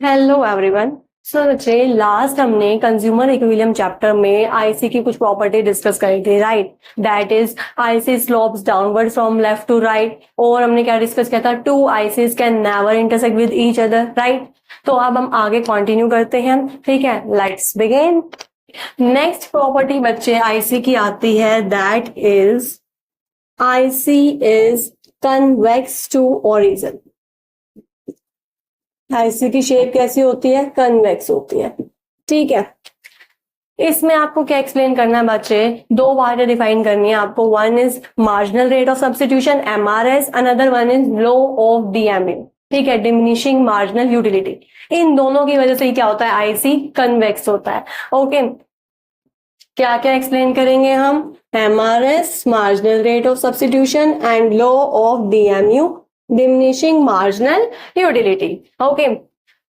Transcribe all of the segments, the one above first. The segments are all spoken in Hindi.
Hello everyone. सो बच्चे लास्ट हमने कंज्यूमर इक्विलिब्रियम चैप्टर में आईसी की कुछ प्रॉपर्टी डिस्कस करी थी, right? That is IC slopes downward from left to right. और हमने क्या डिस्कस किया था? Two ICs can never intersect with each other, right? तो अब हम आगे कंटिन्यू करते हैं, ठीक है? Let's begin. नेक्स्ट प्रॉपर्टी बच्चे आईसी की आती है, that is IC is convex to origin. IC की शेप कैसी होती है? कन्वेक्स होती है, ठीक है। इसमें आपको क्या एक्सप्लेन करना है बच्चे? दो बातें डिफाइन करनी है आपको। One is marginal rate of substitution MRS, another one is law of DMU, ठीक है, डिमिनिशिंग मार्जिनल यूटिलिटी। इन दोनों की वजह से ही क्या होता है? आईसी कन्वेक्स होता है। ओके, क्या क्या एक्सप्लेन करेंगे हम? MRS, marginal rate of substitution, and law of DMU, diminishing marginal utility. Okay,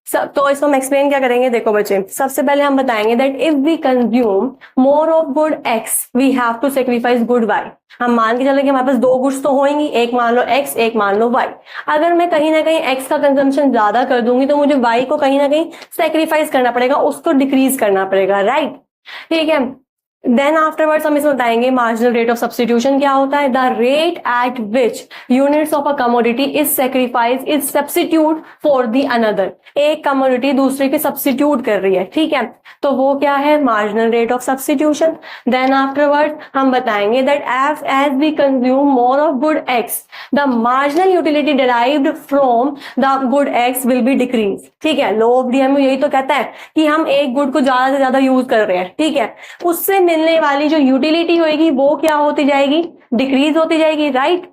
सब तो इसको हम एक्सप्लेन क्या करेंगे? देखो बच्चे, सबसे पहले हम बताएंगे that if we consume more of good x we have to sacrifice good y. हम मान के चले कि हमारे पास दो गुड्स तो होंगी, एक मान लो एक्स, एक मान लो वाई। अगर मैं कहीं ना कहीं एक्स का कंजम्पशन ज्यादा कर दूंगी तो मुझे वाई को कहीं ना कहीं सेक्रीफाइस करना पड़ेगा, उसको डिक्रीज करना पड़ेगा, राइट? ठीक है। देन आफ्टरवर्ड्स हम इसमें बताएंगे मार्जिनल रेट ऑफ सब्स्टिट्यूशन क्या होता है? The rate at which units of a commodity is sacrifice is substitute for the another. एक कमोडिटी दूसरे के सब्स्टिट्यूट कर रही है, ठीक है, तो वो क्या है? Marginal rate of substitution. Then afterward हम बताएंगे that as we consume more of good x the marginal utility derived from the good x will be decrease. ठीक है, लॉ ऑफ डीएमयू यही तो कहता है कि हम एक गुड को ज्यादा से ज्यादा यूज कर रहे हैं, ठीक है, उससे मिलने वाली जो यूटिलिटी होगी वो क्या होती जाएगी? डिक्रीज होती जाएगी, right?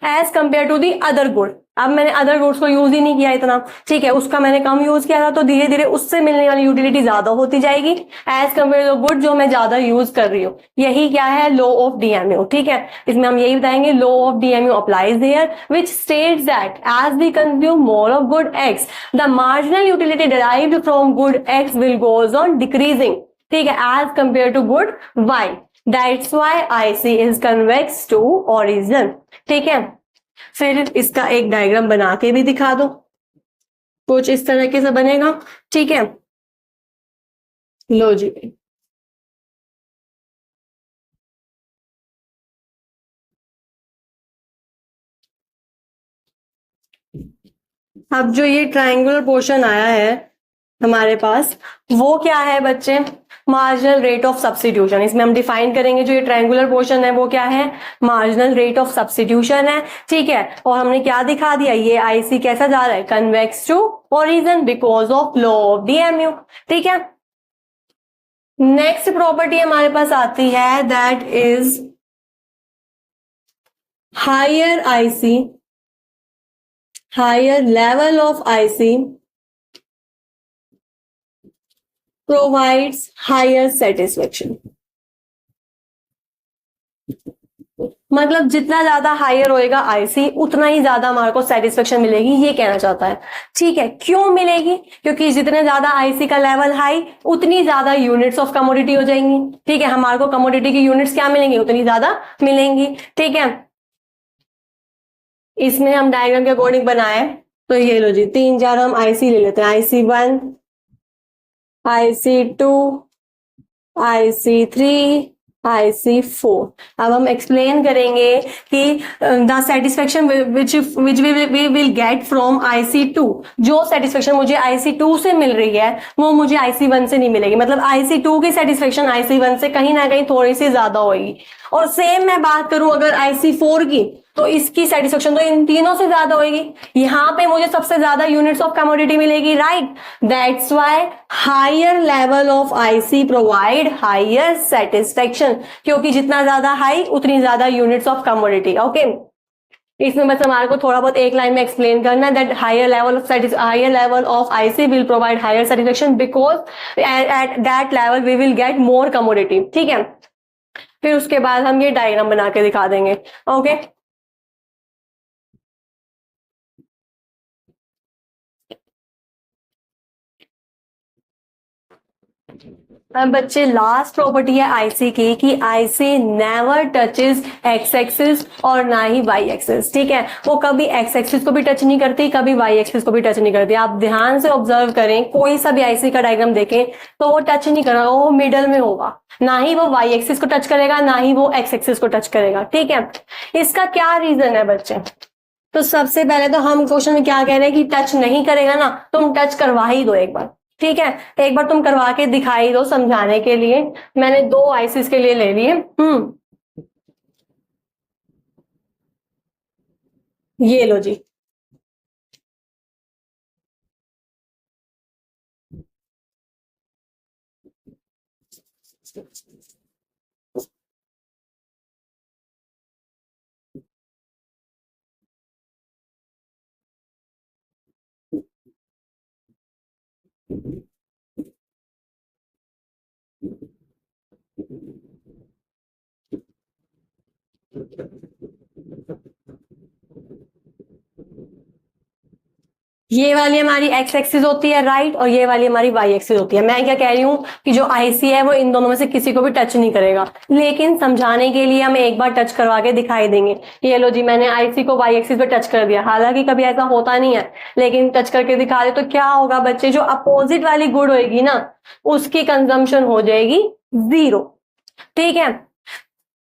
As compare to the other good. अब मैंने अदर गुड्स को यूज ही नहीं किया इतना, ठीक है, उसका मैंने कम यूज किया था, तो धीरे धीरे उससे मिलने वाली यूटिलिटी ज्यादा होती जाएगी एज कंपेयर टू गुड जो मैं ज्यादा यूज कर रही हूँ। यही क्या है? लॉ ऑफ डीएमयू, ठीक है। इसमें हम यही बताएंगे law of DMU applies there which states that as we consume more of good x the marginal utility derived from good x will goes on decreasing, ठीक है, as compare to good y. That's why IC is convex to origin, ठीक है। फिर इसका एक डायग्राम बना के भी दिखा दो, कुछ इस तरीके से बनेगा, ठीक है। लो जी, अब जो ये ट्रायंगुलर पोर्शन आया है हमारे पास, वो क्या है बच्चे? Marginal rate of substitution. इसमें हम डिफाइन करेंगे जो ये ट्रायंगुलर पोर्शन है वो क्या है? मार्जिनल रेट ऑफ सब्स्टिट्यूशन है, ठीक है। और हमने क्या दिखा दिया? ये आईसी कैसा जा रहा है? Convex to origin because of law of DMU, ठीक है। नेक्स्ट प्रॉपर्टी हमारे पास आती है that is higher IC, higher level of IC provides higher satisfaction. मतलब जितना ज्यादा हायर होएगा आईसी उतना ही ज्यादा हमारे को सेटिस्फेक्शन मिलेगी, ये कहना चाहता है, ठीक है। क्यों मिलेगी? क्योंकि जितने ज्यादा आईसी का लेवल हाई उतनी ज्यादा यूनिट्स ऑफ कमोडिटी हो जाएंगी, ठीक है, हमारे को कमोडिटी की यूनिट्स क्या मिलेंगी? उतनी ज्यादा मिलेंगी, ठीक है। इसमें हम डायग्राम के अकॉर्डिंग बनाए, तो ये लो जी, तीन चार हम आईसी ले लेते हैं। IC 1, IC 2, IC 3, IC 4। अब हम एक्सप्लेन करेंगे कि the satisfaction which we will get from IC 2, जो सेटिस्फेक्शन मुझे आईसी 2 से मिल रही है वो मुझे आईसी 1 से नहीं मिलेगी। मतलब आईसी 2 की सेटिस्फेक्शन आईसी 1 से कहीं ना कहीं थोड़ी सी ज्यादा होगी। और सेम मैं बात करूं अगर आईसी 4 की, तो इसकी सेटिस्फेक्शन तो इन तीनों से ज्यादा होगी। यहां पे मुझे सबसे ज्यादा यूनिट्स ऑफ कमोडिटी मिलेगी, right? That's why higher level of IC provide higher satisfaction, क्योंकि जितना ज्यादा हाई उतनी ज्यादा यूनिट्स ऑफ कमोडिटी। ओके, इसमें बस हमारे को थोड़ा बहुत एक लाइन में एक्सप्लेन करना है that higher level of IC will provide higher satisfaction because at that level we will get more commodity, ठीक है। फिर उसके बाद हम ये डायग्राम बना के दिखा देंगे, ओके। अब बच्चे लास्ट प्रॉपर्टी है आईसी की कि IC never touches x axis और ना ही वाई एक्सिस। ठीक है, वो कभी एक्स एक्सिस को भी टच नहीं करती, कभी वाई एक्सिस को भी टच नहीं करती। आप ध्यान से ऑब्जर्व करें, कोई सा भी आईसी का डायग्राम देखें तो वो टच नहीं करेगा, वो मिडल में होगा, ना ही वो वाई एक्सिस को टच करेगा ना ही वो एक्स एक्सिस को टच करेगा। ठीक है, इसका क्या रीजन है बच्चे? तो सबसे पहले तो हम क्वेश्चन में क्या कह रहे हैं कि टच नहीं करेगा ना, तुम टच करवा ही दो एक बार। ठीक है, एक बार तुम करवा के दिखाई दो समझाने के लिए। मैंने 2 आईसीस के लिए ले लिए। ये लो जी। ये वाली हमारी एक्स एक्सिस होती है राइट, और ये वाली हमारी वाई एक्सिस होती है। मैं क्या कह रही हूँ कि जो आईसी है वो इन दोनों में से किसी को भी टच नहीं करेगा, लेकिन समझाने के लिए हम एक बार टच करवा के दिखाई देंगे। ये लो जी, मैंने आईसी को वाई एक्सिस पे टच कर दिया, हालांकि कभी ऐसा होता नहीं है, लेकिन टच करके दिखा दे तो क्या होगा बच्चे, जो अपोजिट वाली गुड होगी ना उसकी कंजम्पशन हो जाएगी 0। ठीक है,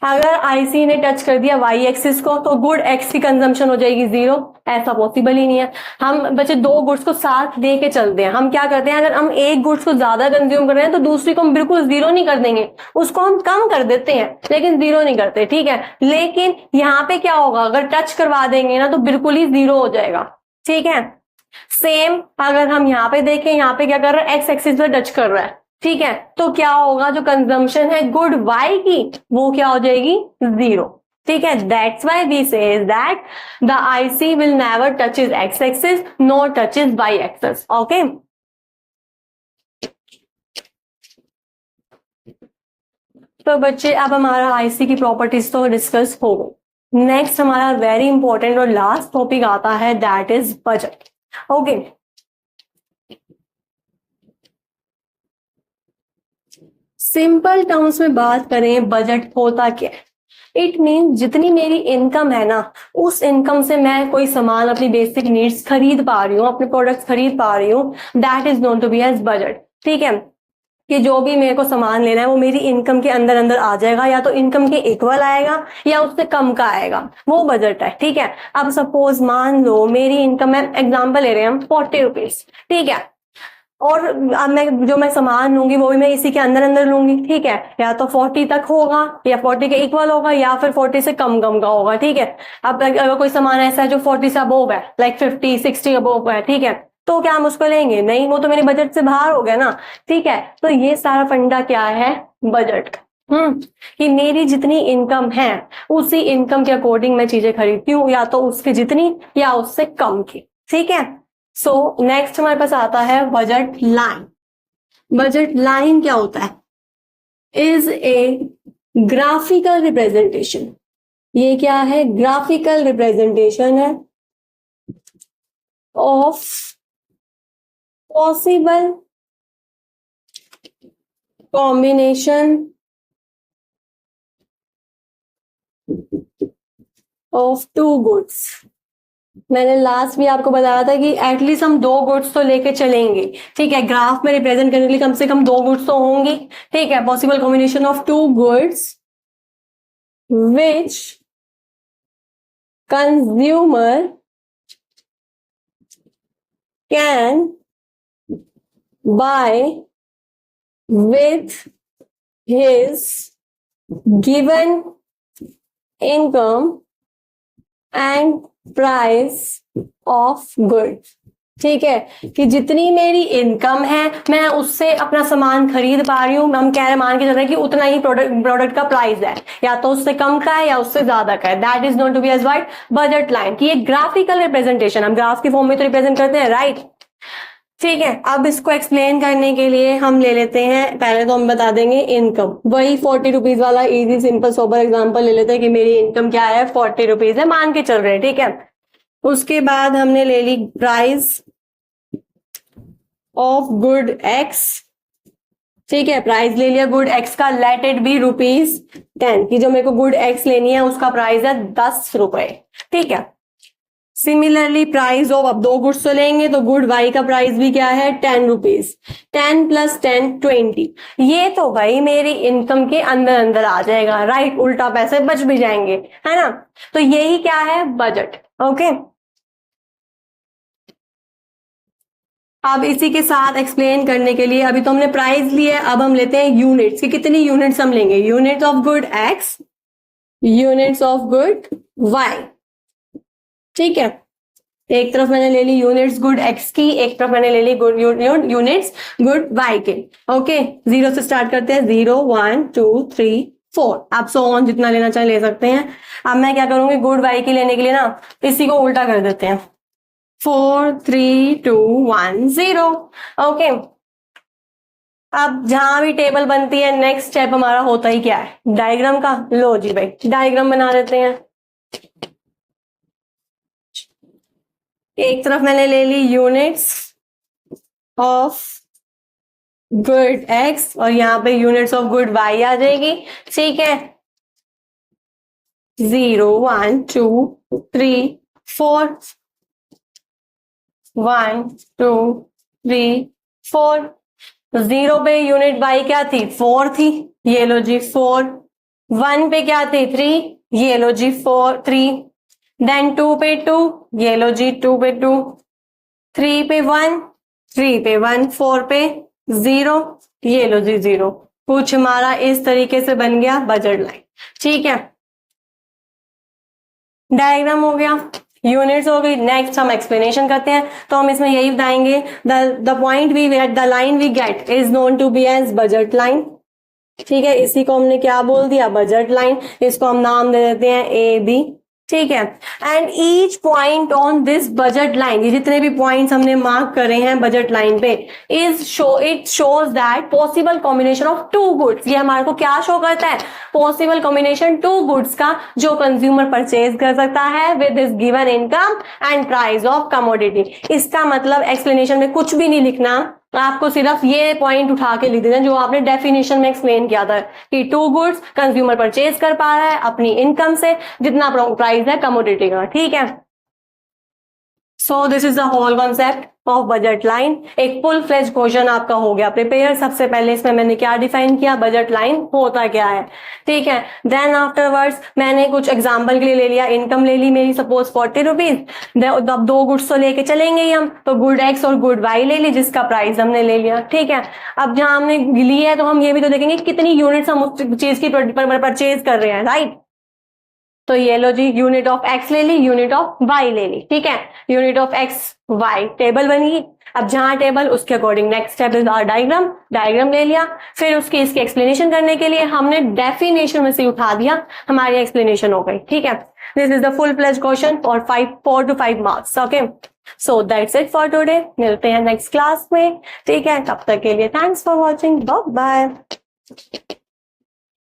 अगर आईसी ने टच कर दिया वाई एक्सिस को तो गुड एक्स की कंजम्पशन हो जाएगी 0। ऐसा पॉसिबल ही नहीं है। हम बच्चे 2 गुड्स को साथ लेके चलते हैं। हम क्या करते हैं, अगर हम एक गुड्स को ज्यादा कंज्यूम कर रहे हैं तो दूसरी को हम बिल्कुल 0 नहीं कर देंगे, उसको हम कम कर देते हैं लेकिन 0 नहीं करते। ठीक है, लेकिन यहाँ पे क्या होगा, अगर टच करवा देंगे ना तो बिल्कुल ही 0 हो जाएगा। ठीक है, सेम अगर हम यहाँ पे देखें, यहाँ पे क्या कर रहा है, एक्स एक्सिस पे टच कर रहा है। ठीक है, तो क्या होगा, जो कंजम्पशन है गुड वाई की वो क्या हो जाएगी 0। ठीक है, that's why we say that the IC will never touches x axis nor touches y axis. Okay, तो बच्चे अब हमारा आईसी की प्रॉपर्टीज तो डिस्कस हो गई। नेक्स्ट हमारा वेरी इंपॉर्टेंट और लास्ट टॉपिक आता है, that is budget. Okay, simple terms में बात करें, बजट होता क्या है? इट मीन जितनी मेरी इनकम है ना, उस इनकम से मैं कोई सामान अपनी बेसिक नीड्स खरीद पा रही हूँ, अपने प्रोडक्ट्स खरीद पा रही हूँ, that is known to be as budget. ठीक है, कि जो भी मेरे को सामान लेना है वो मेरी इनकम के अंदर अंदर आ जाएगा, या तो इनकम के इक्वल आएगा या उससे कम का आएगा, वो बजट है। ठीक है, अब सपोज मान लो मेरी इनकम है, एग्जांपल ले रहे हैं हम 40 रुपीज। ठीक है, और अब मैं सामान लूंगी वो भी मैं इसी के अंदर अंदर लूंगी। ठीक है, या तो 40 तक होगा या 40 के इक्वल होगा या फिर 40 से कम कम का होगा। ठीक है, अब अगर कोई सामान ऐसा है जो 40 से अबोव है, लाइक 50 60 अबोव है, ठीक है, तो क्या हम उसको लेंगे? नहीं, वो तो मेरे बजट से बाहर हो गया ना। ठीक है, तो ये सारा फंडा क्या है, बजट का। कि मेरी जितनी इनकम है उसी इनकम के अकॉर्डिंग मैं चीजें खरीदती हूँ, या तो उसके जितनी या उससे कम की। ठीक है, सो नेक्स्ट हमारे पास आता है बजट लाइन। बजट लाइन क्या होता है? Is a graphical representation. ये क्या है? ग्राफिकल रिप्रेजेंटेशन है of possible combination of 2 goods. मैंने लास्ट भी आपको बताया था कि एटलीस्ट हम 2 गुड्स तो लेके चलेंगे। ठीक है, ग्राफ में रिप्रेजेंट करने के लिए कम से कम 2 गुड्स तो होंगी। ठीक है, possible combination of 2 goods which consumer can buy with his given income and price of goods। ठीक है, कि जितनी मेरी इनकम है मैं उससे अपना सामान खरीद पा रही हूँ। हम कह रहे मान के चल रहे हैं कि उतना ही प्रोडक्ट का प्राइस है, या तो उससे कम का है या उससे ज्यादा का है। That is known to be as what, budget line. कि ये ग्राफिकल रिप्रेजेंटेशन, हम ग्राफ के फॉर्म में तो रिप्रेजेंट करते हैं, राइट। ठीक है, अब इसको एक्सप्लेन करने के लिए हम ले लेते हैं, पहले तो हम बता देंगे इनकम। वही 40 रुपीज वाला इजी सिंपल सोबर एग्जांपल ले लेते हैं कि मेरी इनकम क्या है, 40 रुपीज है, मान के चल रहे हैं। ठीक है, उसके बाद हमने ले ली प्राइस ऑफ गुड एक्स ठीक है, प्राइस ले लिया गुड एक्स का, लेट इट बी ₹10 की जो मेरे को गुड एक्स लेनी है उसका प्राइस है 10 रुपए। ठीक है, सिमिलरली प्राइस ऑफ, अब दो गुड्स तो लेंगे तो गुड वाई का प्राइस भी क्या है 10 रुपीज, 10 + 10 20। ये तो भाई मेरी इनकम के अंदर अंदर आ जाएगा, राइट, उल्टा पैसे बच भी जाएंगे, है ना। तो यही क्या है, बजट। ओके, अब इसी के साथ एक्सप्लेन करने के लिए, अभी तो हमने प्राइस लिया है, अब हम लेते हैं यूनिट्स की, कितनी यूनिट्स हम लेंगे, units of good x, units of good y. ठीक है, एक तरफ मैंने ले ली यूनिट्स गुड एक्स की, एक तरफ मैंने ले ली गुड यूनिट्स गुड वाई के। ओके, 0 से स्टार्ट करते हैं, 0 1 2 3 4, आप सो ऑन जितना लेना चाहे ले सकते हैं। अब मैं क्या करूंगी, गुड वाई की लेने के लिए ना इसी को उल्टा कर देते हैं, 4 3 2 1 0। ओके, अब जहां भी टेबल बनती है नेक्स्ट स्टेप हमारा होता ही क्या है, डायग्राम का। लो जी भाई, डायग्राम बना देते हैं। एक तरफ मैंने ले ली यूनिट्स ऑफ गुड एक्स और यहां पे यूनिट्स ऑफ गुड वाई आ जाएगी। ठीक है, 0 1 2 3 4, 1 2 3 4। 0 पे यूनिट वाई क्या थी, 4 थी, ये लो जी 4। 1 पे क्या थी, 3, ये लो जी 4 3। देन 2 पे 2, ये लो जी 2 पे 2। 3 पे 1, 3 पे 1, 4 पे 0, ये लो जी 0। कुछ हमारा इस तरीके से बन गया बजट लाइन। ठीक है, डायग्राम हो गया, यूनिट्स हो गई। नेक्स्ट हम एक्सप्लेनेशन करते हैं, तो हम इसमें यही बताएंगे, the point we get, the line we get is known to be as budget line. ठीक है, इसी को हमने क्या बोल दिया, बजट लाइन। इसको हम नाम दे देते हैं ए बी। ठीक है, and each point on this budget line, ये जितने भी पॉइंट्स हमने मार्क करे हैं बजट लाइन पे, it shows that possible combination of two goods. ये हमारे को क्या शो करता है, पॉसिबल कॉम्बिनेशन टू गुड्स का जो कंज्यूमर परचेज कर सकता है with this given income and price of commodity. इसका मतलब एक्सप्लेनेशन में कुछ भी नहीं लिखना, आपको सिर्फ ये पॉइंट उठा के लिख देना जो आपने डेफिनेशन में एक्सप्लेन किया था कि टू गुड्स कंज्यूमर परचेज कर पा रहा है अपनी इनकम से, जितना प्राइस है कमोडिटी का। ठीक है, so this is the whole concept of budget line. एक फुल फ्लेज क्वेश्चन आपका हो गया प्रिपेयर। सबसे पहले इसमें मैंने क्या डिफाइन किया, बजट लाइन होता क्या है। ठीक है, देन आफ्टरवर्ड्स मैंने कुछ एग्जांपल के लिए ले लिया, इनकम ले ली मेरी सपोज 40 रुपीज। अब दो गुड्स तो लेके चलेंगे ही हम, तो गुड एक्स और गुड वाई ले ली जिसका प्राइस हमने ले लिया। ठीक है, अब जहां हमने ली है तो हम ये भी तो देखेंगे कितनी यूनिट्स हम उस चीज की परचेज कर रहे हैं, राइट। तो ये लो जी, यूनिट ऑफ एक्स ले ली, यूनिट ऑफ वाई ले ली। ठीक है, unit of x y table बनी। अब जहां टेबल उसके according next step is our diagram. Diagram ले लिया, फिर उसकी इसकी एक्सप्लेनेशन करने के लिए हमने डेफिनेशन में से उठा दिया, हमारी एक्सप्लेनेशन हो गई। ठीक है, this is the full fledge question और 4 to 5 marks. Okay, so that's it for today. मिलते हैं नेक्स्ट क्लास में। ठीक है, तब तक के लिए thanks for watching, bye bye.